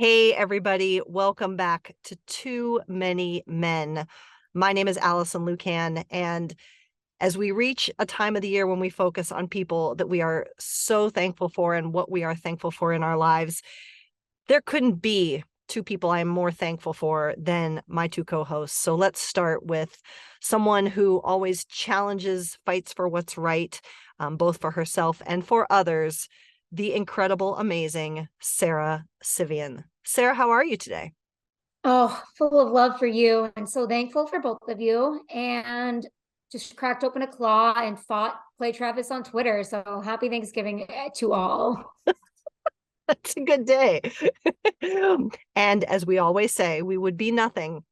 Hey, everybody. Welcome back to Too Many Men. My name is Alison Lucan, and as we reach a time of the year when we focus on people that we are so thankful for and what we are thankful for in our lives, there couldn't be two people I am more thankful for than my two co-hosts. So let's start with someone who always challenges, fights for what's right, both for herself and for others, the incredible, amazing Sara Civian. Sara, how are you today? Oh, full of love for you and so thankful for both of you. And just cracked open a claw and fought Clay Travis on Twitter. So happy Thanksgiving to all. That's a good day. And as we always say, we would be nothing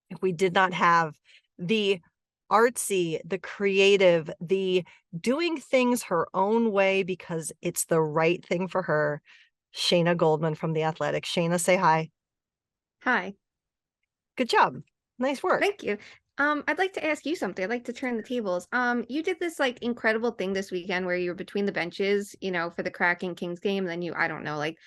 if we did not have the artsy, the creative, the doing things her own way because it's the right thing for her, Shayna Goldman from The Athletic. Shayna, say hi. Hi. Good job. Nice work. Thank you. I'd like to ask you something. I'd like to turn the tables. You did this like incredible thing this weekend where you were between the benches, for the Kraken Kings game. Then you, I don't know, like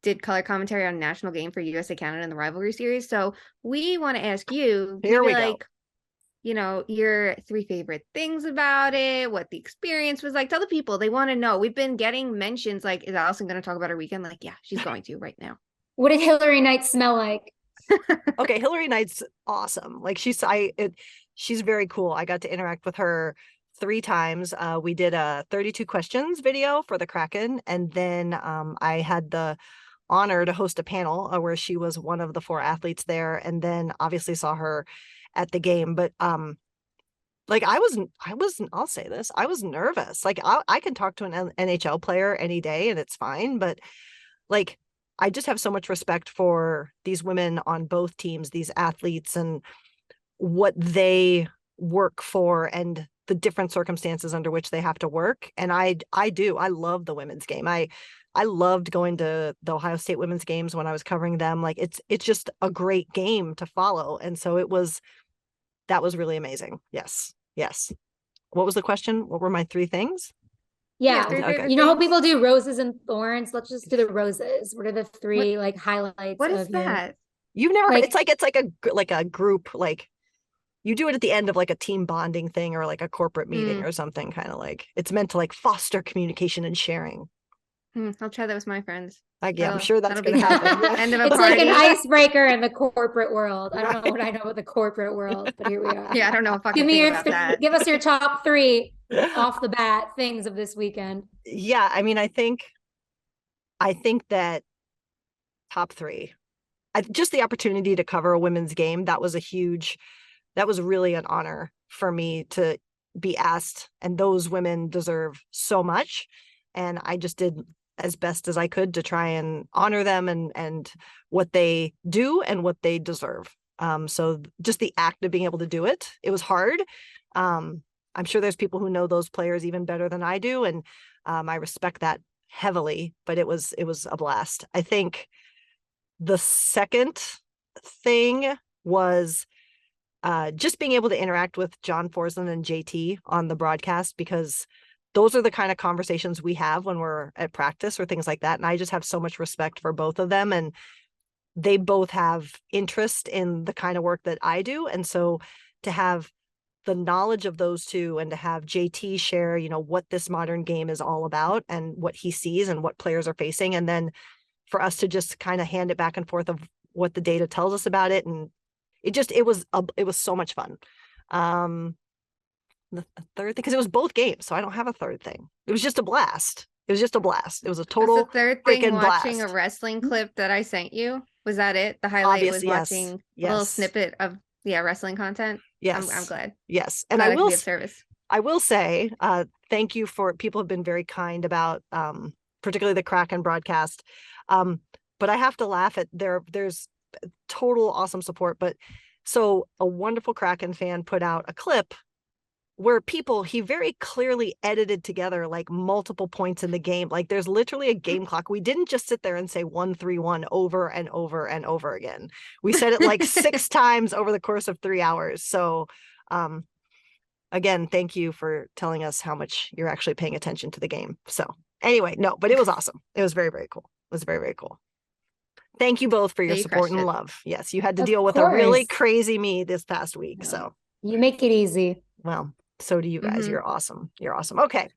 did color commentary on a national game for USA Canada in the rivalry series. So we want to ask you, Here we like, go. Your three favorite things about it, what the experience was like. Tell the people, they want to know. We've been getting mentions like, is Alison going to talk about her weekend? Like, yeah, she's going to right now. What did Hillary Knight smell like? Okay, Hillary Knight's awesome. Like she's very cool. I got to interact with her 3 times. We did a 32 questions video for the Kraken, and then I had the honor to host a panel where she was one of the 4 athletes there, and then obviously saw her at the game. But like I wasn't, I'll say this, I was nervous. Like I can talk to an NHL player any day and it's fine, but like I just have so much respect for these women on both teams, these athletes, and what they work for and the different circumstances under which they have to work. And I love the women's game. I loved going to the Ohio State women's games when I was covering them. Like it's just a great game to follow. And so that was really amazing. Yes. Yes. What was the question? What were my 3 things? Yeah. Okay. You know how people do roses and thorns? Let's just do the roses. What are the 3 like highlights What is of that? You've never heard, it's like a group, like you do it at the end of like a team bonding thing or like a corporate meeting or something, kind of like it's meant to like foster communication and sharing. I'll try that with my friends. Like, yeah, I'm sure that's going to happen. Yeah. End of a It's party. like an icebreaker in the corporate world. I don't know what I know about the corporate world, but here we are. Yeah, I don't know if I can think about that. Give us your top 3 off the bat things of this weekend. Yeah, I mean, I think that top 3, just the opportunity to cover a women's game, that was really an honor for me to be asked, and those women deserve so much. And I just did as best as I could to try and honor them and what they do and what they deserve. So just the act of being able to do it, it was hard. I'm sure there's people who know those players even better than I do. And I respect that heavily, but it was a blast. I think the second thing was just being able to interact with John Forslund and JT on the broadcast, because those are the kind of conversations we have when we're at practice or things like that. And I just have so much respect for both of them. And they both have interest in the kind of work that I do. And so to have the knowledge of those two and to have JT share, what this modern game is all about and what he sees and what players are facing. And then for us to just kind of hand it back and forth of what the data tells us about it. And it was so much fun. The third thing, because it was both games, so I don't have a third thing. It was just a blast. It was a total the third thing, watching blast. A wrestling clip that I sent you. Was that it? The highlight was watching a little snippet of wrestling content. Yes. I'm glad. Yes. And glad I will be of service. I will say, thank you for people have been very kind about particularly the Kraken broadcast. But I have to laugh at there's total awesome support. But so a wonderful Kraken fan put out a clip where he very clearly edited together like multiple points in the game. Like there's literally a game clock. We didn't just sit there and say 1-3-1 over and over and over again. We said it like 6 times over the course of 3 hours. So again, thank you for telling us how much you're actually paying attention to the game. So anyway, no, but it was awesome. It was very, very cool. It was very, very cool. Thank you both for your You support crushed and it. love. Yes, you had to Of deal with a really course. crazy me this past week. Yeah. So, You make it easy. well, so do you guys. Mhm. You're awesome. You're awesome. Okay.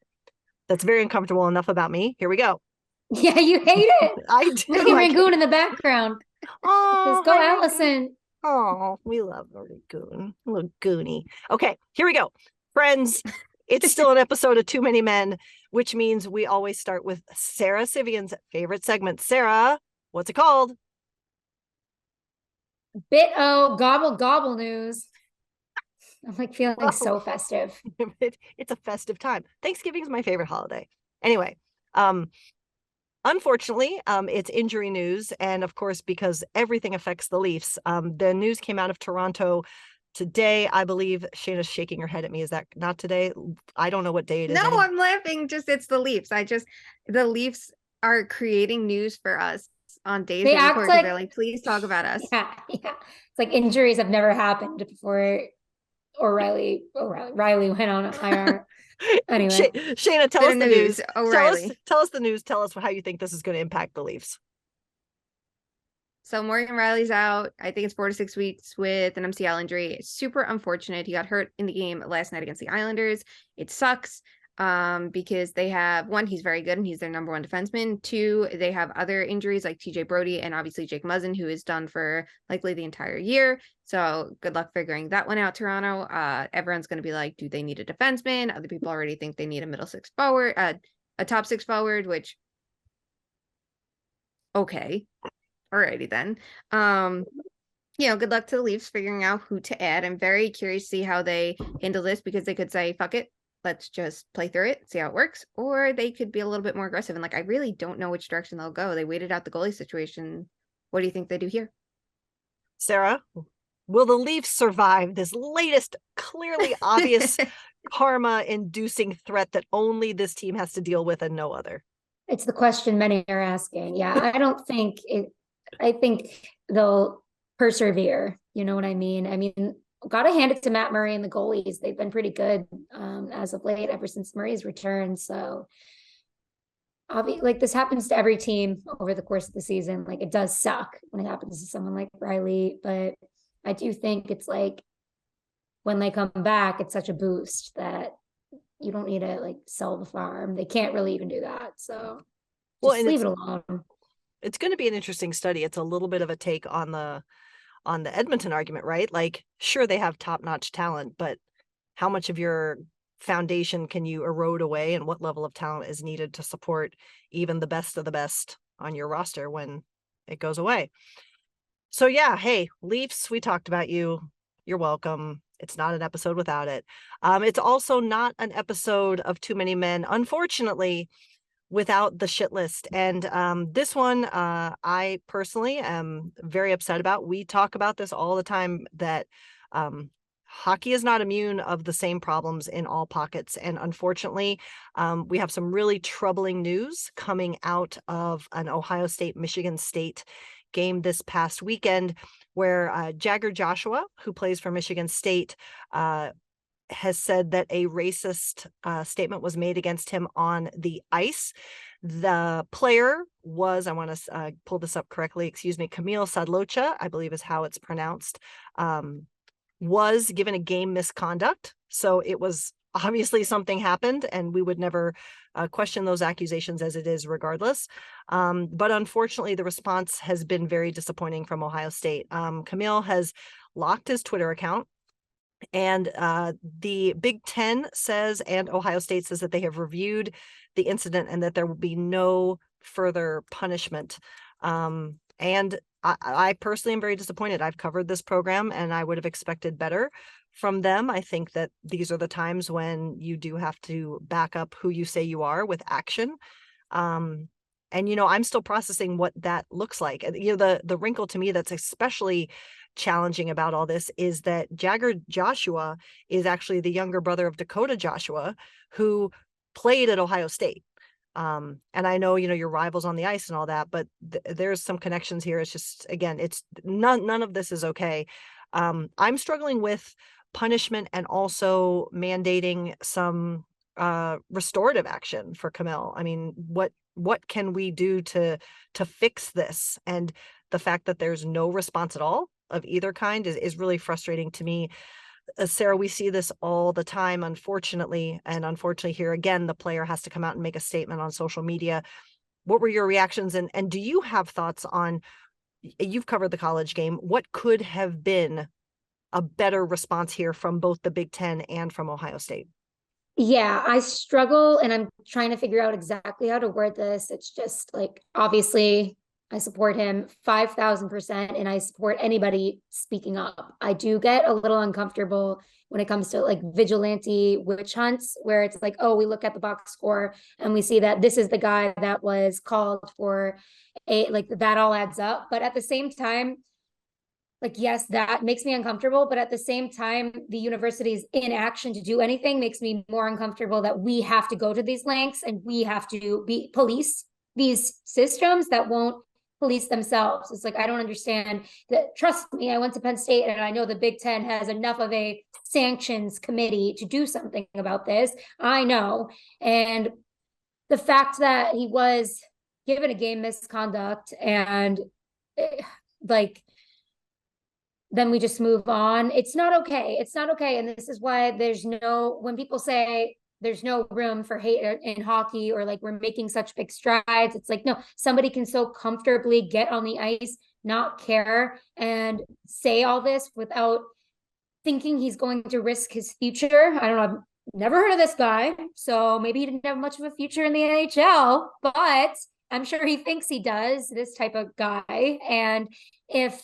That's very uncomfortable. Enough about me. Here we go. Yeah, you hate it. I Look do. at Rangoon in the background. Oh, Just go, Alison. Oh, we love Rangoon. Little Goonie. Okay, here we go. Friends, it's still an episode of Too Many Men, which means we always start with Sara Sivian's favorite segment. Sara, what's it called? Gobble gobble news. I'm like feeling Whoa. so festive. It's a festive time. Thanksgiving is my favorite holiday. Anyway, unfortunately, it's injury news. And of course, because everything affects the Leafs, the news came out of Toronto today. I believe Shayna's shaking her head at me. Is that not today? I don't know what day it is. No, I'm laughing. Just it's the Leafs. The Leafs are creating news for us on days They we act record because like- they're like, please talk about us. Yeah. It's like injuries have never happened before. Riley went on IR. Anyway, Shayna, tell Bit us of the news. O'Reilly. Tell us the news. Tell us how you think this is going to impact the Leafs. So Morgan Riley's out. I think it's 4 to 6 weeks with an MCL injury. It's super unfortunate. He got hurt in the game last night against the Islanders. It sucks because they have, one, he's very good and he's their number one defenseman. Two, they have other injuries like TJ Brody and obviously Jake Muzzin, who is done for likely the entire year. So good luck figuring that one out, Toronto. Everyone's going to be like, do they need a defenseman? Other people already think they need a middle six forward, a top six forward, which, okay. Alrighty then. Good luck to the Leafs figuring out who to add. I'm very curious to see how they handle this because they could say, fuck it, let's just play through it, see how it works. Or they could be a little bit more aggressive. And I really don't know which direction they'll go. They waited out the goalie situation. What do you think they do here? Sara, will the Leafs survive this latest, clearly obvious karma-inducing threat that only this team has to deal with and no other? it's the question many are asking. Yeah, I don't think it. I think they'll persevere. You know what I mean? I mean, gotta hand it to Matt Murray and the goalies. They've been pretty good as of late, ever since Murray's return. So, this happens to every team over the course of the season. It does suck when it happens to someone like Riley, but I do think it's when they come back, it's such a boost that you don't need to sell the farm. They can't really even do that. So just leave it alone. It's going to be an interesting study. It's a little bit of a take on the Edmonton argument, right? Sure, they have top-notch talent, but how much of your foundation can you erode away, and what level of talent is needed to support even the best of the best on your roster when it goes away? So yeah, hey, Leafs, we talked about you. You're welcome. It's not an episode without it. It's also not an episode of Too Many Men, unfortunately, without the shit list. And this one, I personally am very upset about. We talk about this all the time, that hockey is not immune of the same problems in all pockets. And unfortunately, we have some really troubling news coming out of an Ohio State, Michigan State game this past weekend, where Jagger Joshua, who plays for Michigan State, has said that a racist statement was made against him on the ice. The player was, I want to pull this up correctly, excuse me, Camille Sadlocha, I believe is how it's pronounced, was given a game misconduct. So it was obviously something happened, and we would never question those accusations as it is regardless. But unfortunately, the response has been very disappointing from Ohio State. Camille has locked his Twitter account. And the Big Ten says, and Ohio State says, that they have reviewed the incident and that there will be no further punishment. And I personally am very disappointed. I've covered this program and I would have expected better from them. I think that these are the times when you do have to back up who you say you are with action. And, I'm still processing what that looks like. The wrinkle to me that's especially challenging about all this is that Jagger Joshua is actually the younger brother of Dakota Joshua, who played at Ohio State. And I know, your rivals on the ice and all that, but there's some connections here. It's just, again, it's none of this is okay. I'm struggling with punishment and also mandating some restorative action for Camille. I mean, what can we do to fix this? And the fact that there's no response at all of either kind is really frustrating to me. Sarah, we see this all the time, unfortunately. And unfortunately, here again, the player has to come out and make a statement on social media. What were your reactions? And do you have thoughts on, you've covered the college game, what could have been a better response here from both the Big Ten and from Ohio State? Yeah, I struggle and I'm trying to figure out exactly how to word this. It's just like, obviously, I support him 5,000%, and I support anybody speaking up. I do get a little uncomfortable when it comes to like vigilante witch hunts, where it's like, oh, we look at the box score and we see that this is the guy that was called for a, like, that all adds up. But at the same time, like, yes, that makes me uncomfortable, but at the same time, the university's inaction to do anything makes me more uncomfortable that we have to go to these lengths and we have to be police these systems that won't police themselves. It's like, I don't understand that. Trust me, I went to Penn State and I know the Big Ten has enough of a sanctions committee to do something about this. I know. And the fact that he was given a game misconduct and like, then we just move on. It's not okay. It's not okay. And this is why when people say there's no room for hate in hockey, or like we're making such big strides, it's like, no, somebody can so comfortably get on the ice, not care, and say all this without thinking he's going to risk his future. I don't know. I've never heard of this guy. So maybe he didn't have much of a future in the NHL, but I'm sure he thinks he does, this type of guy. And if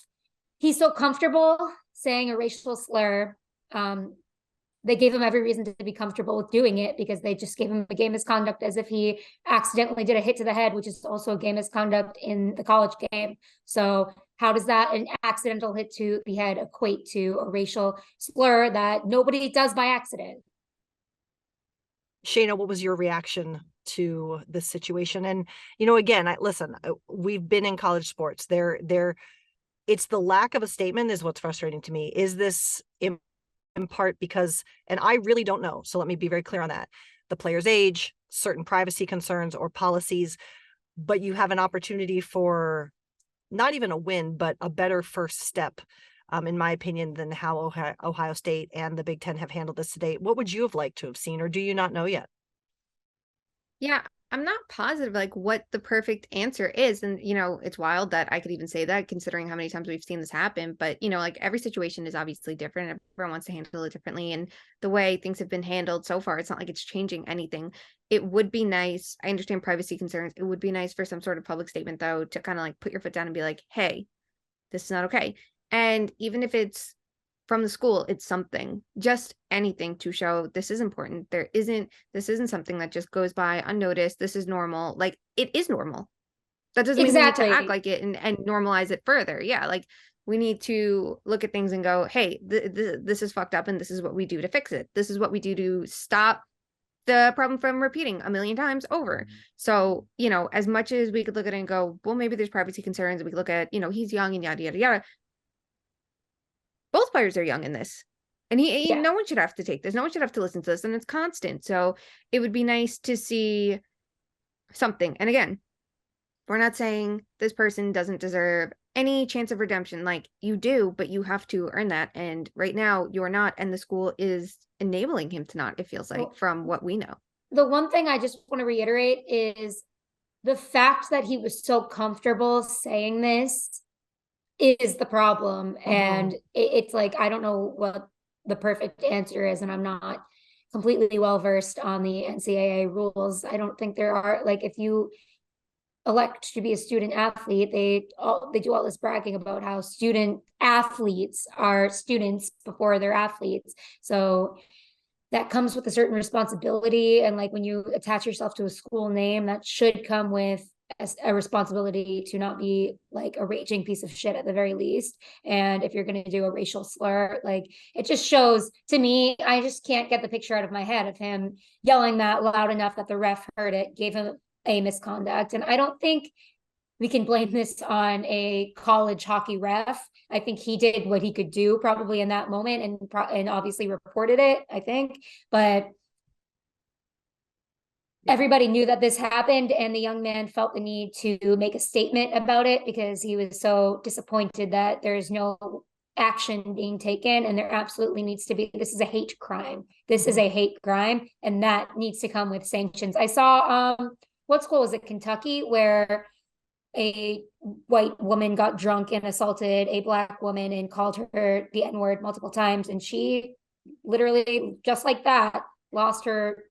he's so comfortable saying a racial slur, they gave him every reason to be comfortable with doing it, because they just gave him a game misconduct as if he accidentally did a hit to the head, which is also a game misconduct in the college game. So how does that, an accidental hit to the head, equate to a racial slur that nobody does by accident? Shayna, what was your reaction to this situation? And, again, listen, we've been in college sports. It's the lack of a statement is what's frustrating to me. Is this in part because, and I really don't know, so let me be very clear on that, the player's age, certain privacy concerns or policies, but you have an opportunity for not even a win, but a better first step, in my opinion, than how Ohio State and the Big Ten have handled this today. What would you have liked to have seen, or do you not know yet? Yeah, I'm not positive like what the perfect answer is. And, it's wild that I could even say that, considering how many times we've seen this happen. But, like, every situation is obviously different. Everyone wants to handle it differently. And the way things have been handled so far, it's not like it's changing anything. It would be nice. I understand privacy concerns. It would be nice for some sort of public statement, though, to kind of like put your foot down and be like, hey, this is not okay. And even if it's from the school, it's something, just anything to show this is important. This isn't something that just goes by unnoticed. This is normal. Like, it is normal. That doesn't mean we need to act like it and normalize it further. Yeah. Like, we need to look at things and go, hey, this is fucked up, and this is what we do to fix it. This is what we do to stop the problem from repeating a million times over. So, as much as we could look at it and go, well, maybe there's privacy concerns, we could look at, he's young and yada, yada, yada. Both players are young in this, and no one should have to take this. No one should have to listen to this, and it's constant. So it would be nice to see something. And again, we're not saying this person doesn't deserve any chance of redemption. Like, you do, but you have to earn that. And right now you're not, and the school is enabling him to not, it feels like, from what we know. The one thing I just want to reiterate is the fact that he was so comfortable saying this is the problem. And it's like, I don't know what the perfect answer is, and I'm not completely well versed on the NCAA rules. I don't think there are, like, if you elect to be a student athlete, they do all this bragging about how student athletes are students before they're athletes. So that comes with a certain responsibility, and like when you attach yourself to a school name, that should come with a responsibility to not be like a raging piece of shit at the very least. And if you're going to do a racial slur, like, it just shows to me, I just can't get the picture out of my head of him yelling that loud enough that the ref heard it, gave him a misconduct. And I don't think we can blame this on a college hockey ref. I think he did what he could do probably in that moment, and obviously reported it, I think. But everybody knew that this happened, and the young man felt the need to make a statement about it because he was so disappointed that there's no action being taken, and there absolutely needs to be. This is a hate crime. This is a hate crime, and that needs to come with sanctions. I saw what school was it, Kentucky, where a white woman got drunk and assaulted a black woman and called her the N-word multiple times, and she literally, just like that, lost her.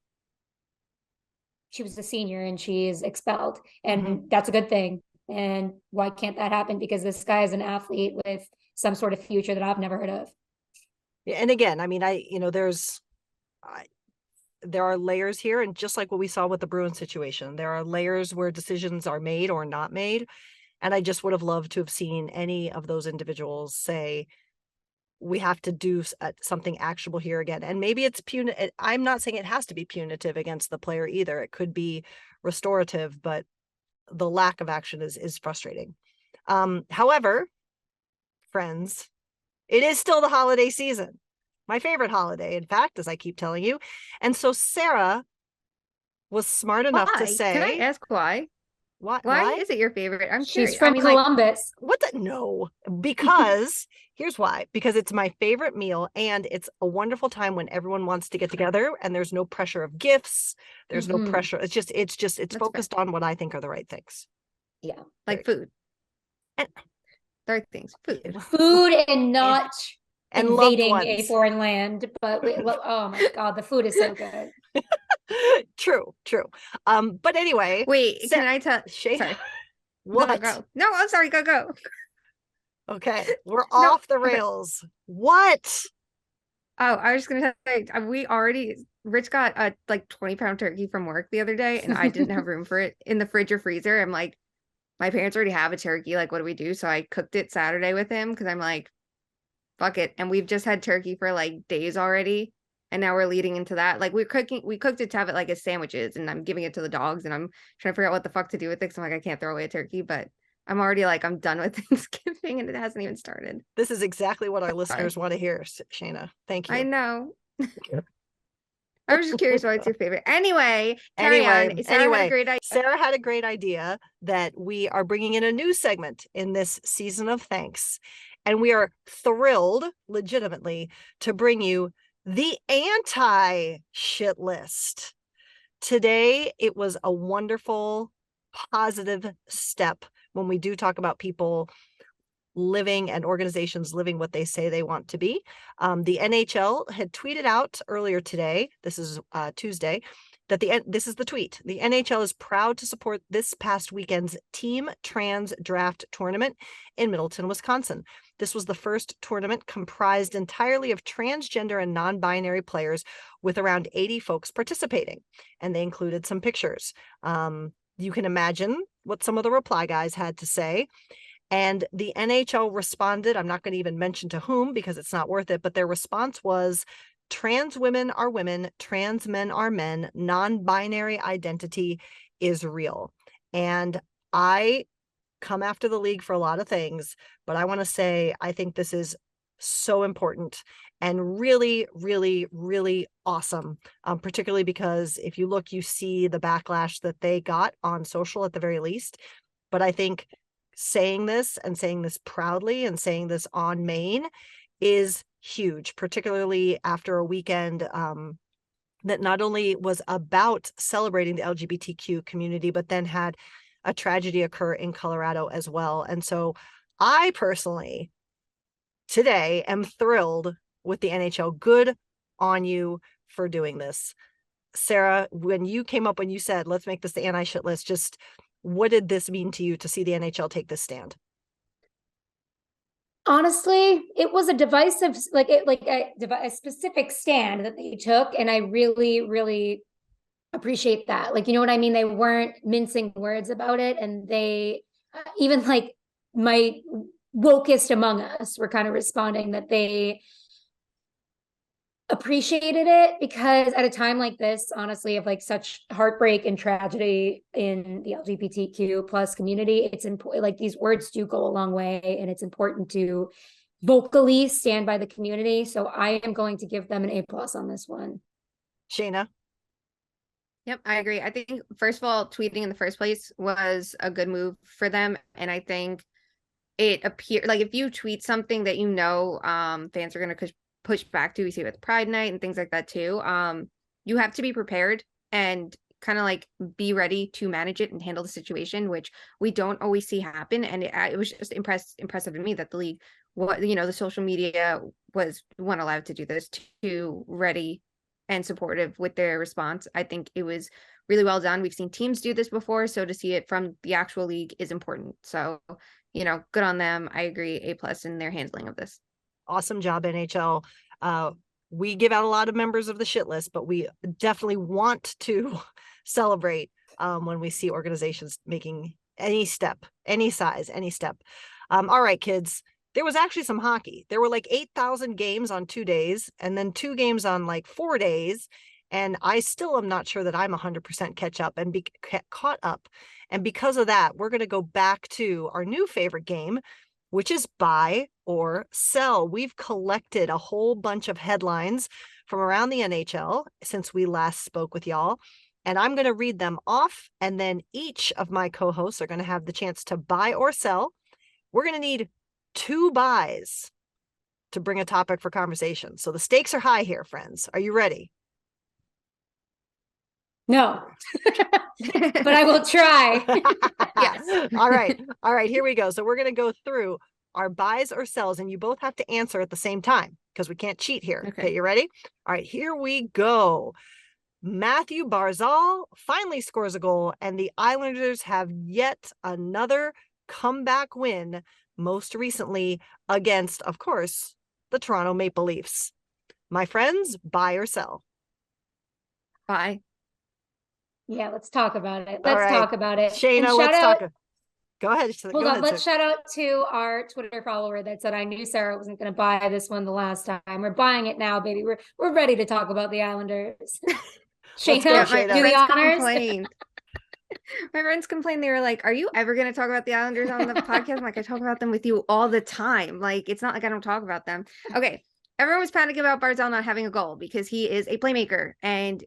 She was a senior and she is expelled, and that's a good thing. And why can't that happen? Because this guy is an athlete with some sort of future that I've never heard of. Yeah, and again, I mean, there are layers here, and just like what we saw with the Bruins situation, there are layers where decisions are made or not made. And I just would have loved to have seen any of those individuals say, we have to do something actionable here again. And maybe it's punitive. I'm not saying it has to be punitive against the player either. It could be restorative, but the lack of action is frustrating. However, friends, it is still the holiday season. My favorite holiday, in fact, as I keep telling you. And so Sara was smart enough to say, can I ask why? Why is it your favorite? I'm She's curious. from Columbus. What the? No, because here's why. Because it's my favorite meal, and it's a wonderful time when everyone wants to get together, and there's no pressure of gifts. There's no pressure. It's That's focused on what I think are the right things. Yeah, like food. And the right things. Food and not and invading a foreign land. But oh my God, the food is so good. True. But anyway, wait, can I tell? Sorry. What? Go. No, I'm sorry. Go. Okay, we're off the rails. Okay. What? Oh, I was just gonna say, Rich got a like 20-pound turkey from work the other day, and I didn't have room for it in the fridge or freezer. I'm like, my parents already have a turkey. Like, what do we do? So I cooked it Saturday with him because I'm like, fuck it. And we've just had turkey for like days already. And now we're leading into that. Like we cooked it to have it like as sandwiches, and I'm giving it to the dogs, and I'm trying to figure out what the fuck to do with it. So I'm like, I can't throw away a turkey, but I'm already like, I'm done with Thanksgiving, and it hasn't even started. This is exactly what our listeners want to hear, Shayna. Thank you. I know. I was just curious why it's your favorite. Anyway, carry on. Sarah had a great idea. Sara had a great idea that we are bringing in a new segment in this season of thanks. And we are thrilled, legitimately, to bring you the anti-shit list. Today, it was a wonderful, positive step when we do talk about people living and organizations living what they say they want to be. The NHL had tweeted out earlier today, this is Tuesday, that this is the tweet. The NHL is proud to support this past weekend's Team Trans Draft Tournament in Middleton, Wisconsin. This was the first tournament comprised entirely of transgender and non-binary players, with around 80 folks participating. And they included some pictures. You can imagine what some of the reply guys had to say. And the NHL responded, I'm not going to even mention to whom because it's not worth it, but their response was, trans women are women, trans men are men, non-binary identity is real. And I come after the league for a lot of things, but I want to say, I think this is so important and really, really, really awesome, particularly because if you look, you see the backlash that they got on social at the very least. But I think saying this and saying this proudly and saying this on Main is huge, particularly after a weekend that not only was about celebrating the LGBTQ community, but then had a tragedy occur in Colorado as well. And so I personally today am thrilled with the NHL. Good on you for doing this. Sara, when you came up, when you said, let's make this the anti-shit list, just what did this mean to you to see the NHL take this stand? Honestly, it was a divisive, a specific stand that they took. And I really, really appreciate that. Like, you know what I mean? They weren't mincing words about it. And they, even like my wokest among us were kind of responding that they appreciated it, because at a time like this, honestly, of like such heartbreak and tragedy in the LGBTQ plus community, it's important, like these words do go a long way, and it's important to vocally stand by the community. So I am going to give them an A+ on this one. Shayna? Yep, I agree. I think first of all, tweeting in the first place was a good move for them. And I think it appeared like if you tweet something that fans are gonna push back to, we see it with Pride Night and things like that too. You have to be prepared and kind of like be ready to manage it and handle the situation, which we don't always see happen. And it was just impressive to me that the league, the social media was one allowed to do this, too ready and supportive with their response. I think it was really well done. We've seen teams do this before, so to see it from the actual league is important. So, good on them. I agree, A+ in their handling of this. Awesome job, NHL. We give out a lot of members of the shit list, but we definitely want to celebrate when we see organizations making any step, any size, any step. All right, kids. There was actually some hockey. There were like 8,000 games on 2 days and then 2 games on like 4 days. And I still am not sure that I'm 100% caught up. And because of that, we're going to go back to our new favorite game, which is buy or sell. We've collected a whole bunch of headlines from around the NHL since we last spoke with y'all. And I'm going to read them off. And then each of my co-hosts are going to have the chance to buy or sell. We're going to need 2 buys to bring a topic for conversation. So the stakes are high here, friends. Are you ready? No, but I will try. Yes. All right. Here we go. So we're going to go through our buys or sells, and you both have to answer at the same time because we can't cheat here. Okay, you ready? All right, here we go. Matthew Barzal finally scores a goal, and the Islanders have yet another comeback win, most recently against, of course, the Toronto Maple Leafs. My friends, buy or sell? Buy. Yeah, let's talk about it. Let's talk about it. Shayna, let's talk. Go ahead. Hold on. Let's shout out to our Twitter follower that said, I knew Sara wasn't going to buy this one the last time. We're buying it now, baby. We're ready to talk about the Islanders. Shayna, do the honors. My friends complained. They were like, are you ever going to talk about the Islanders on the podcast? I'm like, I talk about them with you all the time. Like, it's not like I don't talk about them. Okay. Everyone was panicking about Barzal not having a goal because he is a playmaker and,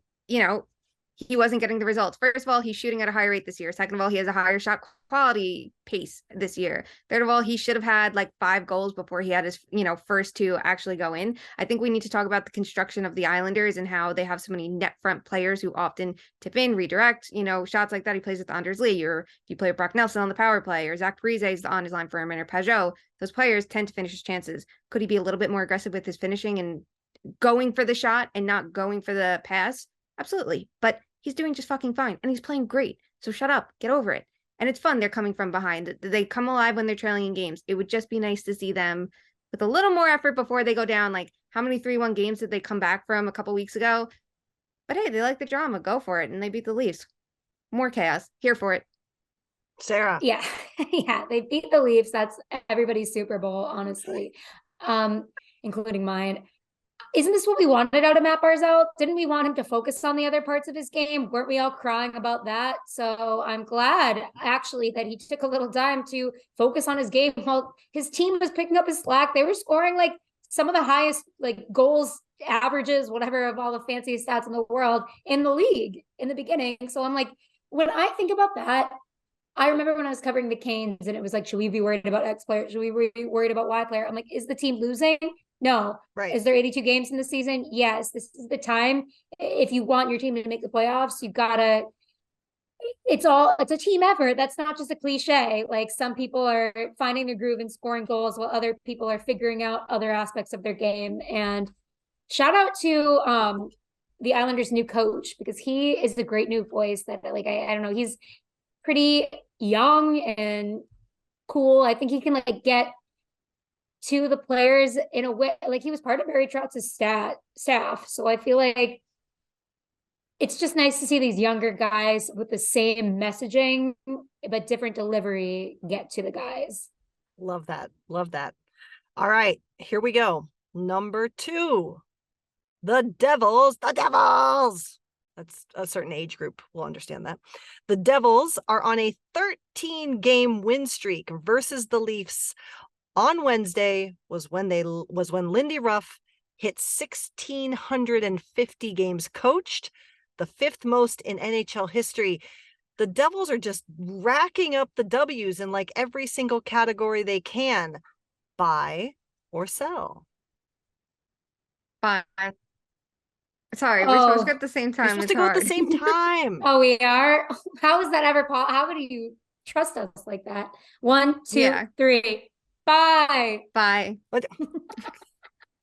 he wasn't getting the results. First of all, he's shooting at a higher rate this year. Second of all, he has a higher shot quality pace this year. Third of all, he should have had like 5 goals before he had his, first 2 actually go in. I think we need to talk about the construction of the Islanders and how they have so many net front players who often tip in, redirect, shots like that. He plays with Anders Lee, or if you play with Brock Nelson on the power play, or Zach Parise is on his line for a minute, or Pajot. Those players tend to finish his chances. Could he be a little bit more aggressive with his finishing and going for the shot and not going for the pass? Absolutely. But he's doing just fucking fine and he's playing great. So shut up, get over it. And it's fun. They're coming from behind. They come alive when they're trailing in games. It would just be nice to see them with a little more effort before they go down. Like, how many 3-1 games did they come back from a couple weeks ago? But hey, they like the drama. Go for it. And they beat the Leafs. More chaos. Here for it. Sara. Yeah. Yeah. They beat the Leafs. That's everybody's Super Bowl, honestly. Including mine. Isn't this what we wanted out of Matt Barzal? Didn't we want him to focus on the other parts of his game? Weren't we all crying about that? So I'm glad actually that he took a little time to focus on his game while his team was picking up his slack. They were scoring like some of the highest like goals, averages, whatever, of all the fanciest stats in the world in the league in the beginning. So I'm like, when I think about that, I remember when I was covering the Canes and it was like, should we be worried about X player? Should we be worried about Y player? I'm like, is the team losing? No. Right. Is there 82 games in the season? Yes. This is the time. If you want your team to make the playoffs, you gotta, it's a team effort. That's not just a cliche. Like, some people are finding their groove and scoring goals while other people are figuring out other aspects of their game. And shout out to the Islanders' new coach, because he is a great new voice that like, I don't know, he's pretty young and cool. I think he can like get to the players in a way, like he was part of Barry Trotz's staff. So I feel like it's just nice to see these younger guys with the same messaging, but different delivery get to the guys. Love that. Love that. All right, here we go. Number 2, the Devils. That's a certain age group will understand that. The Devils are on a 13-game win streak versus the Leafs. On Wednesday was when Lindy Ruff hit 1,650 games coached. the 5th most in NHL history. The Devils are just racking up the W's in like every single category they can. Buy or sell. Fine. Sorry, we're supposed to go at the same You're time. supposed It's to go at the hard. same time. Oh, we are? How is that ever possible? How would you trust us like that? 1, 2, Yeah. 3. Bye. Bye. What? Oh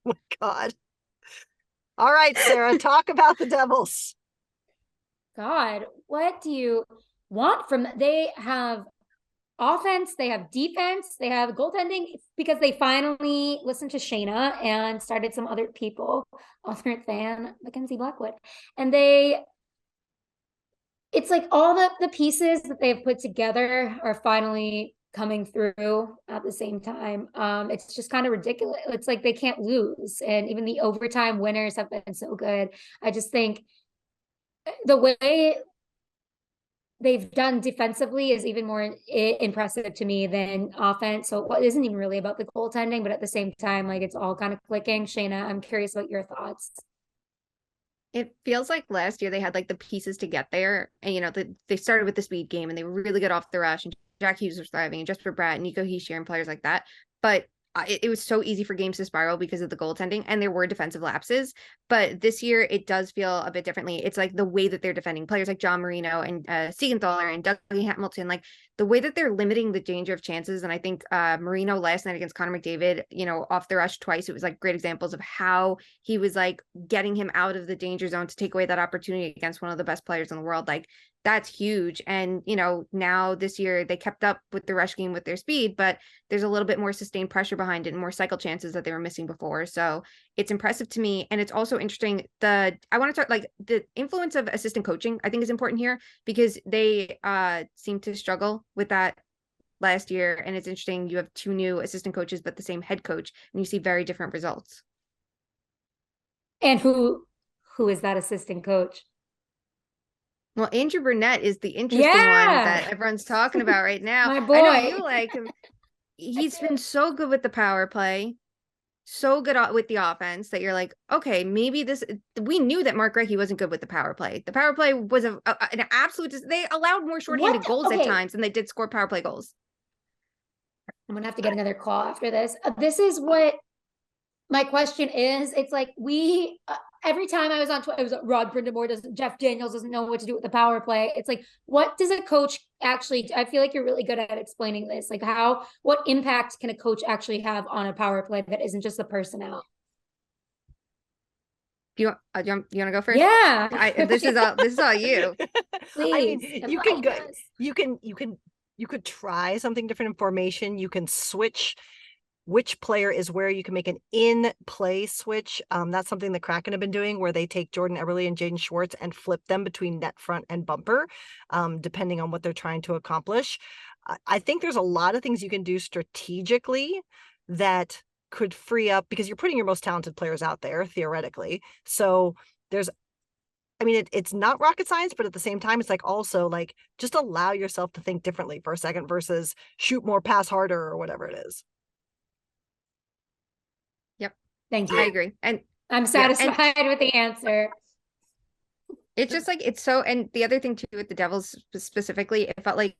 my God. All right, Sara, talk about the Devils. God, what do you want from them? They have offense, they have defense, they have goaltending, because they finally listened to Shayna and started some other people other than Mackenzie Blackwood. And it's like all the pieces that they've put together are finally coming through at the same time. It's just kind of ridiculous. It's like they can't lose. And even the overtime winners have been so good. I just think the way they've done defensively is even more impressive to me than offense. So it isn't even really about the goaltending, but at the same time, like, it's all kind of clicking. Shayna, I'm curious about your thoughts. It feels like last year they had like the pieces to get there. And, you know, they started with the speed game and they were really good off the rush. And Jack Hughes was thriving and Jesper Bratt, Nico Hischier and players like that. But it was so easy for games to spiral because of the goaltending, and there were defensive lapses. But this year it does feel a bit differently. It's like the way that they're defending players like John Marino and Siegenthaler and Dougie Hamilton, like the way that they're limiting the danger of chances. And I think Marino last night against Connor McDavid, you know, off the rush twice, it was like great examples of how he was like getting him out of the danger zone to take away that opportunity against one of the best players in the world. Like, that's huge. And, you know, now this year they kept up with the rush game with their speed, but there's a little bit more sustained pressure behind it and more cycle chances that they were missing before. So it's impressive to me. And it's also interesting. I want to talk like the influence of assistant coaching, I think, is important here, because they seem to struggle with that last year. And it's interesting. You have 2 new assistant coaches, but the same head coach, and you see very different results. And who is that assistant coach? Well, Andrew Burnett is the interesting one that everyone's talking about right now. My boy. I know you like him. He's been so good with the power play, so good with the offense, that you're like, okay, maybe this. We knew that Mark Recchi wasn't good with the power play. The power play was an absolute. They allowed more shorthanded goals at times than they did score power play goals. I'm gonna have to get another call after this. This is what my question is. It's like every time I was on Twitter, it was Rod Brindamore doesn't, Jeff Daniels doesn't know what to do with the power play. It's like, what does a coach actually, I feel like you're really good at explaining this. Like, what impact can a coach actually have on a power play that isn't just the personnel? You want to go first? Yeah. This is all you. Please. I mean, you can go, you could try something different information. You can switch which player is where. You can make an in-play switch. That's something the Kraken have been doing, where they take Jordan Eberle and Jaden Schwartz and flip them between net front and bumper, depending on what they're trying to accomplish. I think there's a lot of things you can do strategically that could free up, because you're putting your most talented players out there, theoretically. So it's not rocket science, but at the same time, it's like also like just allow yourself to think differently for a second versus shoot more, pass harder, or whatever it is. Thank you. I agree. And I'm satisfied with the answer. It's just like, it's so, and the other thing too with the Devils specifically, it felt like,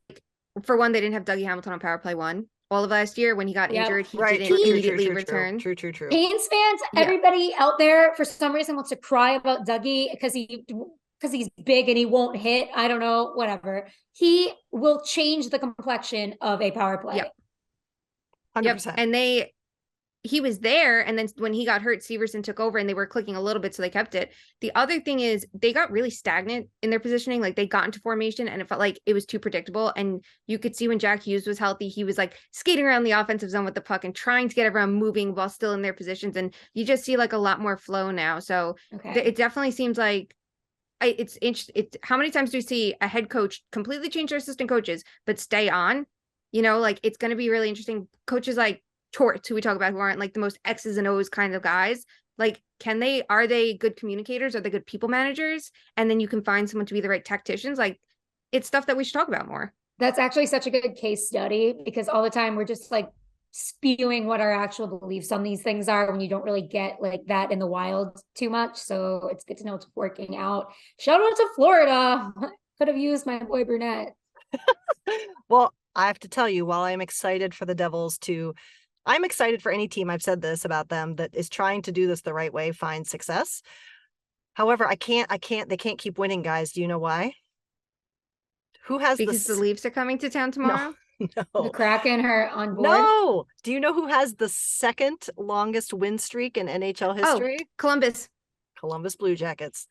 for one, they didn't have Dougie Hamilton on power play 1 all of last year. When he got injured, he didn't immediately return. True. Canes fans, everybody out there for some reason wants to cry about Dougie because he's big and he won't hit. I don't know, whatever. He will change the complexion of a power play. Yep. 100%. And he was there, and then when he got hurt, Severson took over and they were clicking a little bit, so they kept it. The other thing is they got really stagnant in their positioning. Like, they got into formation and it felt like it was too predictable. And you could see when Jack Hughes was healthy, he was like skating around the offensive zone with the puck and trying to get everyone moving while still in their positions. And you just see like a lot more flow now. So it definitely seems like it's how many times do we see a head coach completely change their assistant coaches but stay on? You know, like, it's going to be really interesting. Coaches like Torts, who we talk about, who aren't like the most X's and O's kind of guys, like, are they good communicators? Are they good people managers? And then you can find someone to be the right tacticians. Like, it's stuff that we should talk about more. That's actually such a good case study, because all the time we're just like spewing what our actual beliefs on these things are when you don't really get like that in the wild too much. So it's good to know it's working out. Shout out to Florida. Could have used my boy Brunette. Well, I have to tell you, while I'm excited for the Devils I'm excited for any team, I've said this about them, that is trying to do this the right way, find success. However, they can't keep winning, guys. Do you know why? Who has Because the Leafs are coming to town tomorrow? The No. Kraken are on board. No. Do you know who has the second longest win streak in NHL history? Columbus. Columbus Blue Jackets.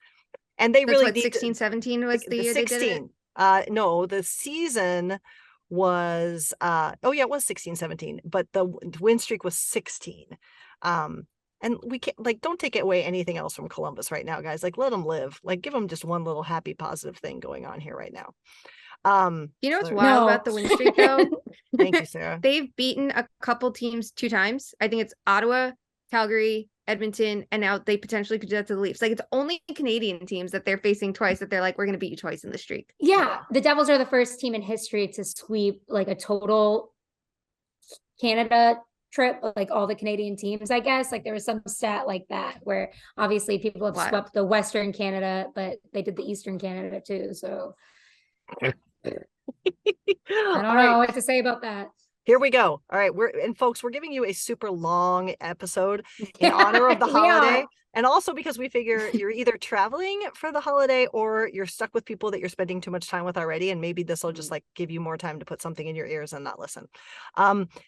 And they That's really what, need 16, 17 was the year 16. they did it? No, the season was it was 16-17, but the win streak was 16. And we can't, like, don't take away anything else from Columbus right now, guys. Like, let them live. Like, give them just one little happy positive thing going on here right now. You know what's so- wild No. about the win streak though? Thank you, Sarah. They've beaten a couple teams 2 times. I think it's Ottawa, Calgary, Edmonton, and now they potentially could do that to the Leafs. Like, it's only Canadian teams that they're facing twice that they're like, we're going to beat you twice in the streak. Yeah, the Devils are the first team in history to sweep like a total Canada trip, like all the Canadian teams, I guess. Like there was some stat like that where obviously people have Wow. swept the Western Canada, but they did the Eastern Canada too. So I don't know what to say about that. Here we go. All right, folks, we're giving you a super long episode in honor of the We holiday. are. And also because we figure you're either traveling for the holiday or you're stuck with people that you're spending too much time with already. And maybe this will just like give you more time to put something in your ears and not listen.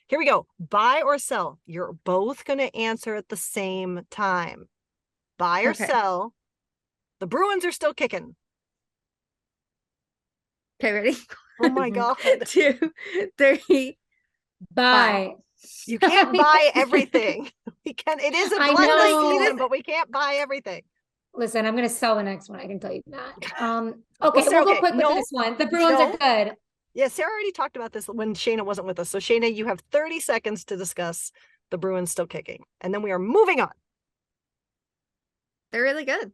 Here we go. Buy or sell. You're both going to answer at the same time. Buy or Okay. sell. The Bruins are still kicking. Okay, ready? Oh my God. 2, 3. Bye. You can't buy everything. It is a I bloodless know. season, but we can't buy everything. Listen, I'm gonna sell the next one. I can tell you that. Okay, Sarah, we'll go okay, quick no, with this one. The Bruins are good. Yeah, Sarah already talked about this when Shayna wasn't with us. So Shayna, you have 30 seconds to discuss the Bruins still kicking. And then we are moving on. They're really good.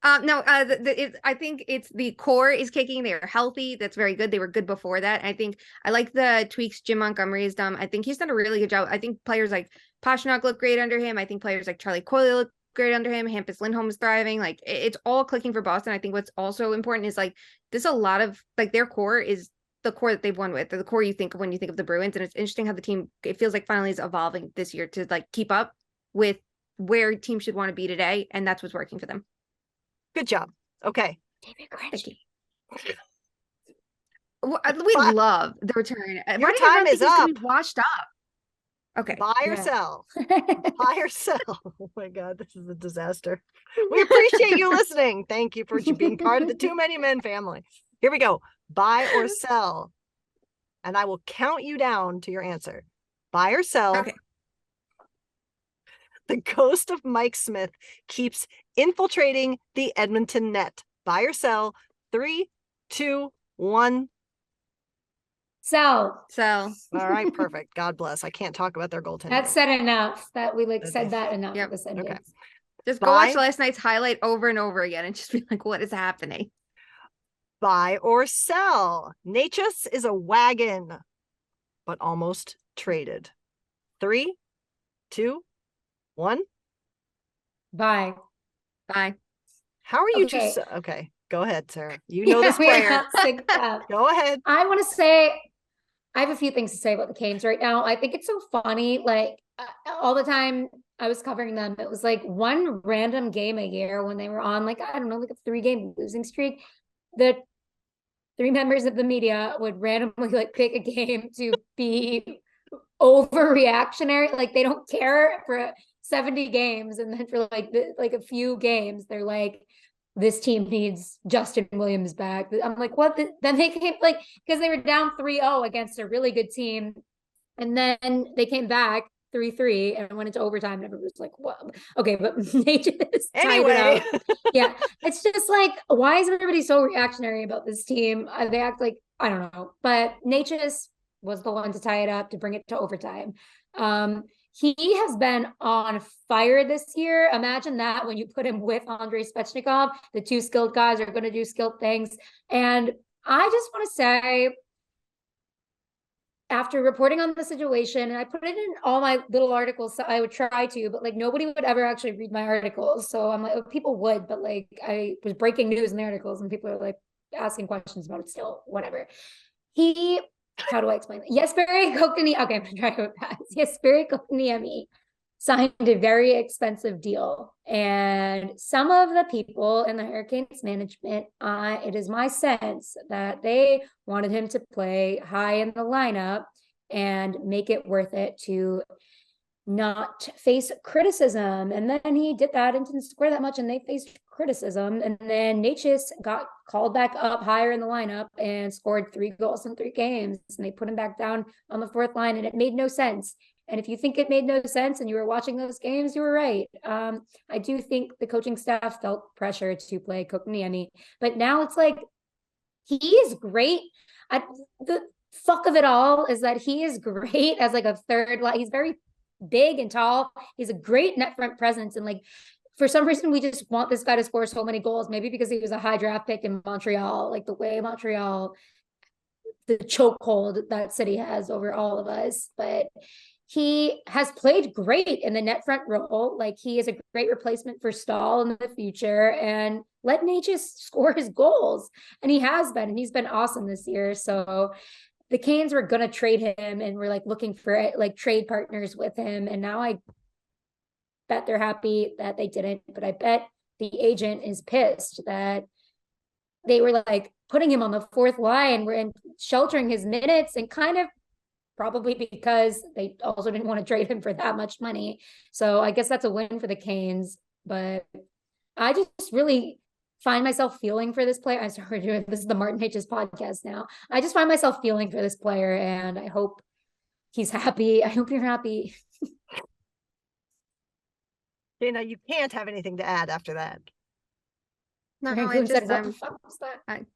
No, I think it's the core is kicking. They're healthy. That's very good. They were good before that. I think I like the tweaks Jim Montgomery has done. I think he's done a really good job. I think players like Pastrnak look great under him. I think players like Charlie Coyle look great under him. Hampus Lindholm is thriving. Like it's all clicking for Boston. I think what's also important is like there's a lot of like their core is the core that they've won with, the core you think of when you think of the Bruins. And it's interesting how the team, it feels like finally is evolving this year to like keep up with where teams should want to be today. And that's what's working for them. Good job. Okay. Thank you. We love the return. Your time is up. Washed up. Okay. Buy or Yeah. sell. Buy or sell. Oh my God, this is a disaster. We appreciate you listening. Thank you for being part of the Too Many Men family. Here we go. Buy or sell. And I will count you down to your answer. Buy or sell. Okay. The ghost of Mike Smith keeps infiltrating the Edmonton net. Buy or sell. 3, 2, 1. So So All right, perfect. God bless. I can't talk about their goaltending. that's said enough that we like Okay. said that enough. Yep. The sentence. just go watch Bye. last night's highlight over and over again and just be like, what is happening? Buy or sell. Natchez is a wagon, but almost traded. 3, 2, 1. Bye. Bye. How are you Okay. okay, go ahead, Sarah. You know this we're player. not synced up. Go ahead. I want to say, I have a few things to say about the Canes right now. I think it's so funny. Like all the time I was covering them, it was like one random game a year when they were on like, I don't know, like a 3-game losing streak. The 3 members of the media would randomly like pick a game to be overreactionary. Like they don't care for 70 games. And then for like a few games, they're like, this team needs Justin Williams back. I'm like, what? Then they came like, because they were down 3-0 against a really good team. And then they came back 3-3 and went into overtime. And everyone was like, well, okay, but they just tied it Anyway. out. Yeah. It's just like, why is everybody so reactionary about this team? They act like, I don't know, but Natchez was the one to tie it up, to bring it to overtime. He has been on fire this year. Imagine that when you put him with Andrei Svechnikov, the 2 skilled guys are going to do skilled things. And I just want to say, after reporting on the situation, and I put it in all my little articles, so I would try to, but like nobody would ever actually read my articles. So I'm like, oh, people would, but like I was breaking news in the articles and people are like asking questions about it still, whatever. How do I explain that? Jesperi Kotkaniemi, okay, I'm gonna try to go fast. Jesperi Kotkaniemi signed a very expensive deal. And some of the people in the Hurricanes management, it is my sense that they wanted him to play high in the lineup and make it worth it to not face criticism. And then he did that and didn't score that much, and they faced criticism. And then Necas got called back up higher in the lineup and scored 3 goals in 3 games. And they put him back down on the 4th line, and it made no sense. And if you think it made no sense and you were watching those games, you were right. I do think the coaching staff felt pressure to play Kotkaniemi, but now it's like, he is great. The fuck of it all is that he is great as like a third line. He's very big and tall. He's a great net front presence. And like, for some reason, we just want this guy to score so many goals, maybe because he was a high draft pick in Montreal, like the way Montreal, the chokehold that city has over all of us. But he has played great in the net front role. Like, he is a great replacement for Stahl in the future, and let Necas score his goals. And he has been, and he's been awesome this year. So the Canes were going to trade him, and we're like looking for like trade partners with him. And now I bet they're happy that they didn't, but I bet the agent is pissed that they were like putting him on the 4th line and sheltering his minutes, and kind of probably because they also didn't want to trade him for that much money. So I guess that's a win for the Canes, but I just really find myself feeling for this player. I'm sorry, this is the Martin Necas podcast now. I just find myself feeling for this player, and I hope he's happy. I hope you're happy. Shayna, you can't have anything to add after that. No, Rangoon said, what I'm, the fuck was that?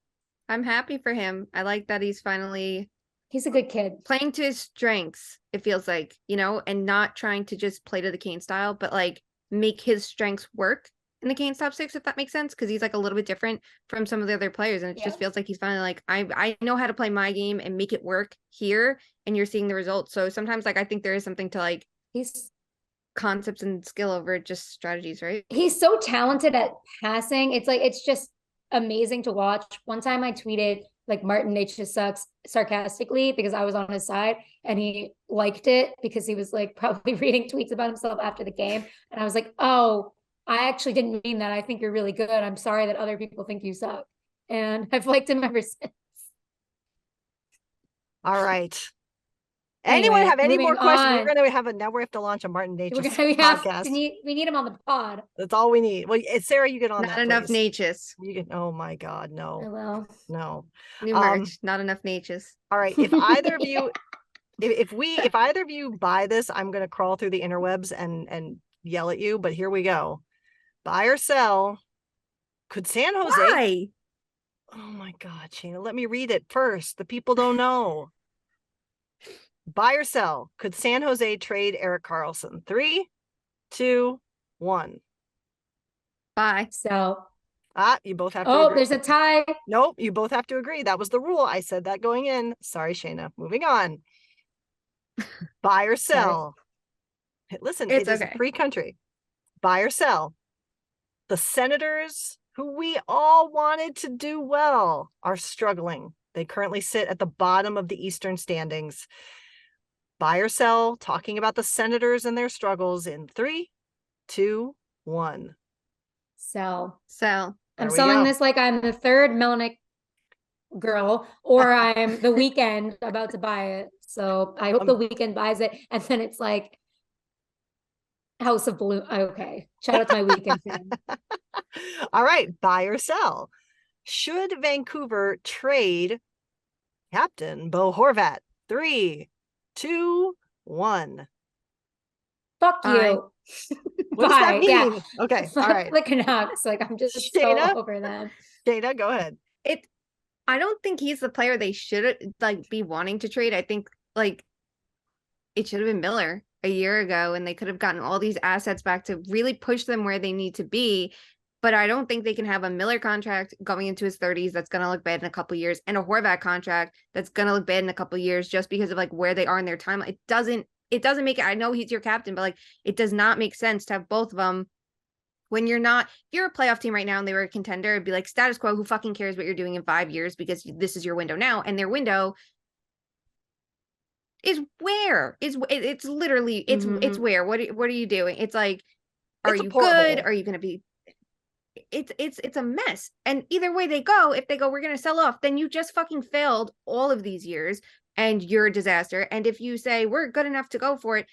I'm happy for him. I like that he's finally He's a good kid. playing to his strengths, it feels like, and not trying to just play to the Kane style, but like make his strengths work in the Canes top 6, if that makes sense, because he's like a little bit different from some of the other players, and it just feels like he's finally like, I know how to play my game and make it work here, and you're seeing the results. So sometimes like I think there is something to like He's concepts and skill over just strategies, right? He's so talented at passing. It's like, it's just amazing to watch. One time I tweeted like, Martin Necas sucks, sarcastically, because I was on his side, and he liked it because he was like probably reading tweets about himself after the game. And I was like, oh, I actually didn't mean that. I think you're really good. I'm sorry that other people think you suck. And I've liked him ever since. All right. Anyone Anyway, have any more moving questions? on. We're going to have now we have to launch a Martin Necas podcast. We need him on the pod. That's all we need. Well, Sarah, you get on Not that. enough Please. Necas. You get. Oh my God, I no, will. no. New merch. Not enough Necas. All right. If either of you, if either of you buy this, I'm going to crawl through the interwebs and yell at you. But here we go. Buy or sell. Could San Jose? Why? Oh my God, Shayna, let me read it first. The people don't know. Buy or sell. Could San Jose trade Erik Karlsson? 3, 2, 1. Bye. So. You both have to agree. There's a tie. Nope, you both have to agree. That was the rule. I said that going in. Sorry, Shayna. Moving on. Buy or sell. Listen, It's it is okay. a free country. Buy or sell. The Senators, who we all wanted to do well, are struggling. They currently sit at the bottom of the Eastern standings. Buy or sell, talking about the Senators and their struggles in 3, 2, 1. Sell. There I'm we selling go. this like I'm the third Melnick girl, or I'm the Weekend about to buy it. So I hope the Weekend buys it, and then it's like House of Balloon. Okay, shout out to my Weekend fan. All right, buy or sell. Should Vancouver trade Captain Bo Horvat? 3, 2, 1. Fuck Bye. you. What does that mean? Yeah. Okay, all right. Like Canucks. Like, I'm just Shayna? so over them. Shayna, go ahead. I don't think he's the player they should like be wanting to trade. I think like it should have been Miller a year ago, and they could have gotten all these assets back to really push them where they need to be. but I don't think they can have a Miller contract going into his 30s that's going to look bad in a couple years, and a Horvat contract that's going to look bad in a couple years just because of like where they are in their time. It doesn't make it. I know he's your captain, but like it does not make sense to have both of them when you're not. If you're a playoff team right now and they were a contender, it'd be like status quo. Who fucking cares what you're doing in 5 years, because this is your window now, and their window is where it's literally it's where what are you doing? It's like, are you good? Are you going to be? It's a mess. And either way they go, if they go, we're going to sell off, then you just fucking failed all of these years and you're a disaster. And if you say we're good enough to go for it,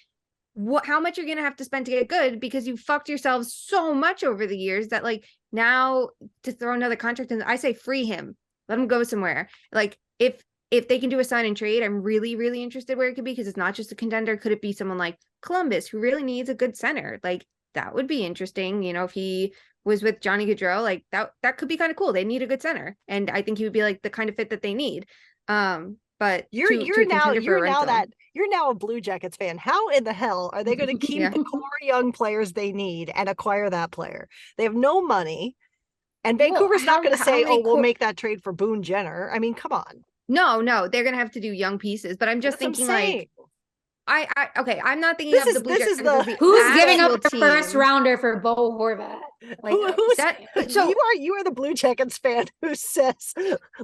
how much you're going to have to spend to get good, because you fucked yourselves so much over the years that like now to throw another contract in, I say free him, let him go somewhere. Like if they can do a sign and trade, I'm really, really interested where it could be, because it's not just a contender. Could it be someone like Columbus who really needs a good center? Like that would be interesting. You know, if he was with Johnny Gaudreau, like that could be kind of cool. They need a good center, and I think he would be like the kind of fit that they need. But you're now a Blue Jackets fan. How in the hell are they going to keep the core young players they need and acquire that player? They have no money, and Vancouver's not going to say, "Oh, we'll make that trade for Boone Jenner." I mean, come on. No, they're going to have to do young pieces. But I'm just thinking like. Okay, I'm not thinking of the Blue Jackets. Who's giving up the first rounder for Bo Horvat? Like so you are the Blue Jackets fan who says,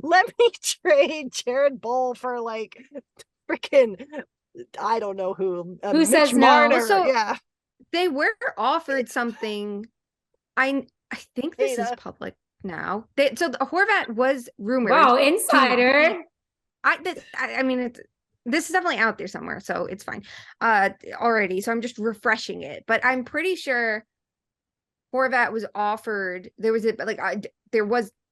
let me trade Jared Boll for like freaking I don't know who Mitch says Marner. No. So yeah, they were offered something. I think this is public now. So the Horvat was rumored. Wow, insider. I mean this is definitely out there somewhere, so it's fine already. So I'm just refreshing it, but I'm pretty sure Horvat was offered. There was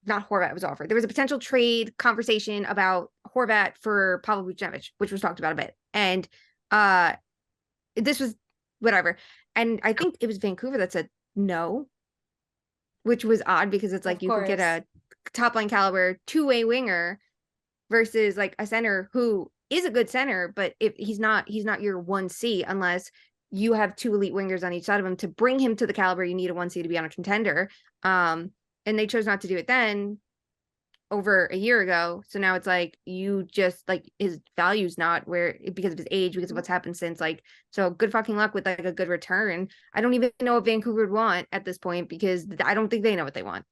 not Horvat was offered. There was a potential trade conversation about Horvat for Pavel Buchnevich, which was talked about a bit, and this was whatever. And I think it was Vancouver that said no, which was odd, because it's like you could get a top line caliber two-way winger versus like a center who is a good center, but if he's not your 1C unless you have two elite wingers on each side of him. To bring him to the caliber, you need a 1C to be on a contender. And they chose not to do it then over a year ago. So now it's like, you just like his value's not where, because of his age, because of what's happened since, like, so good fucking luck with like a good return. I don't even know what Vancouver would want at this point, because I don't think they know what they want.